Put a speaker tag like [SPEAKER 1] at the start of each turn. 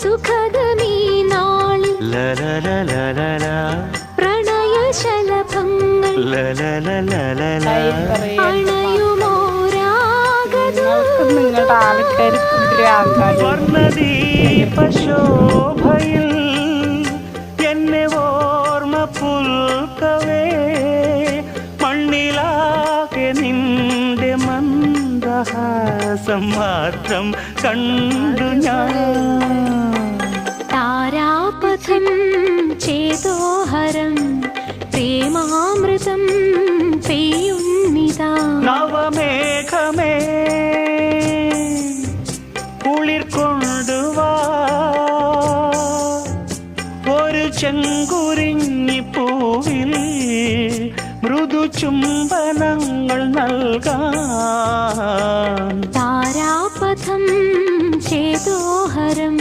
[SPEAKER 1] സുഖദമീ നാളിൽ പ്രണയശലഭങ്ങൾ
[SPEAKER 2] വർണ്ണദീപശോഭയിൽ എന്നെ ഓർമ്മ പുൽക്കവേ മണ്ണിലാകെ നിന്റെ മന്ദഹാസം മാത്രം കണ്ടു ഞാൻ.
[SPEAKER 1] താരാപഥം ചേതോഹരം പ്രേമാമൃതം പെയ്യുന്നിതാ.
[SPEAKER 2] നവമേഘമേ കുളിർ കൊണ്ടുവാ, ഒരു ചെങ്കുരിഞ്ഞി പൂവിൽ മൃദു ചുംബനങ്ങൾ നൽകാൻ.
[SPEAKER 1] താരാപഥം ചേതോഹരം